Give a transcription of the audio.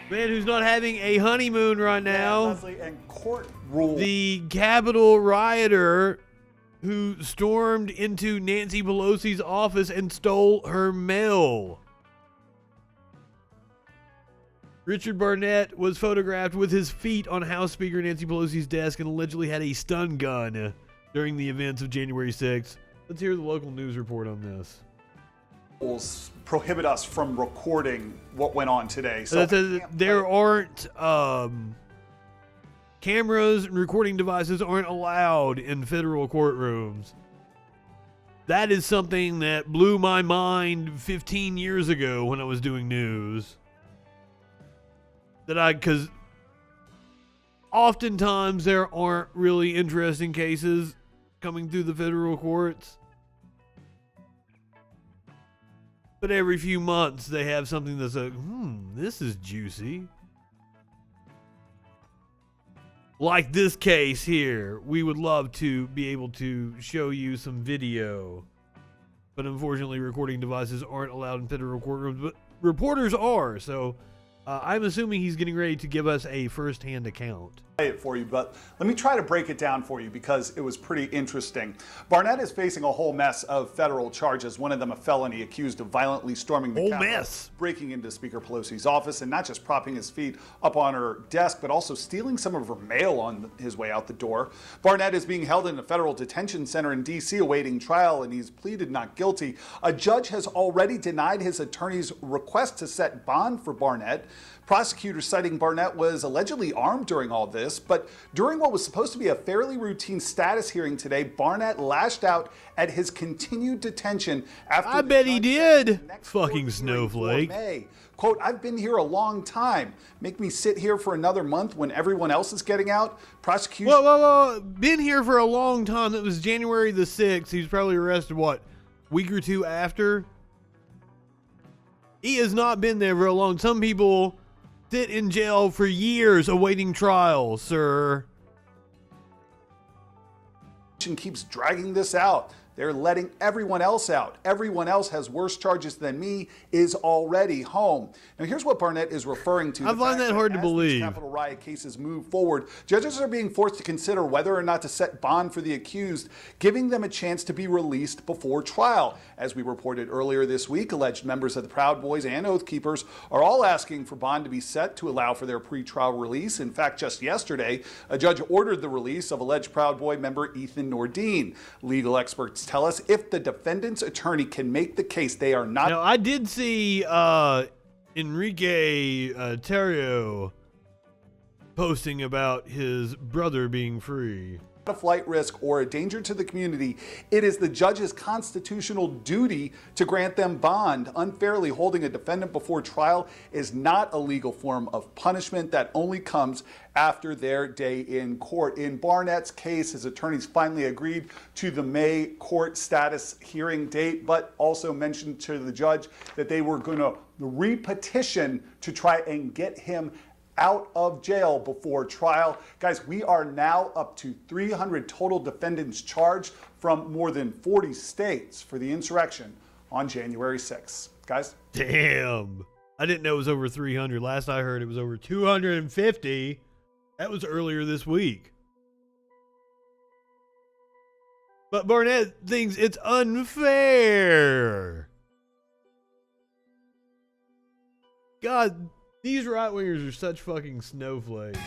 Man who's not having a honeymoon right now. Yeah, Leslie, and court ruled. The Capitol rioter who stormed into Nancy Pelosi's office and stole her mail. Richard Barnett was photographed with his feet on House Speaker Nancy Pelosi's desk and allegedly had a stun gun during the events of January 6th. Let's hear the local news report on this. Prohibit us from recording what went on today. So there aren't cameras and recording devices aren't allowed in federal courtrooms. That is something that blew my mind 15 years ago when I was doing news. Because oftentimes there aren't really interesting cases coming through the federal courts. But every few months they have something that's like, this is juicy. Like this case here, we would love to be able to show you some video. But unfortunately, recording devices aren't allowed in federal courtrooms, but reporters are, so I'm assuming he's getting ready to give us a first-hand account. It for you, but let me try to break it down for you because it was pretty interesting. Barnett is facing a whole mess of federal charges, one of them a felony accused of violently storming the Capitol, breaking into Speaker Pelosi's office and not just propping his feet up on her desk, but also stealing some of her mail on his way out the door. Barnett is being held in a federal detention center in D.C. awaiting trial, and he's pleaded not guilty. A judge has already denied his attorney's request to set bond for Barnett. Prosecutors citing Barnett was allegedly armed during all this, but during what was supposed to be a fairly routine status hearing today, Barnett lashed out at his continued detention after I bet he did. Fucking snowflake. Quote, I've been here a long time. Make me sit here for another month when everyone else is getting out? Prosecution. Whoa. Been here for a long time. That was January the 6th. He was probably arrested, what, week or two after? He has not been there for a long. Some people sit in jail for years awaiting trial, sir. Keeps dragging this out. They're letting everyone else out. Everyone else has worse charges than me, is already home. Now, here's what Barnett is referring to. I find that hard to believe. As Capitol riot cases move forward, judges are being forced to consider whether or not to set bond for the accused, giving them a chance to be released before trial. As we reported earlier this week, alleged members of the Proud Boys and Oath Keepers are all asking for bond to be set to allow for their pretrial release. In fact, just yesterday, a judge ordered the release of alleged Proud Boy member Ethan Nordine. Legal experts tell us if the defendant's attorney can make the case, they are not. Now, I did see Enrique Terrio posting about his brother being free. A flight risk or a danger to the community, it is the judge's constitutional duty to grant them bond. Unfairly holding a defendant before trial is not a legal form of punishment. That only comes after their day in court. In Barnett's case, his attorneys finally agreed to the May court status hearing date, but also mentioned to the judge that they were going to repetition to try and get him out of jail before trial. Guys, we are now up to 300 total defendants charged from more than 40 states for the insurrection on January 6th. Guys? Damn. I didn't know it was over 300. Last I heard it was over 250. That was earlier this week. But Barnett thinks it's unfair. God, these right-wingers are such fucking snowflakes.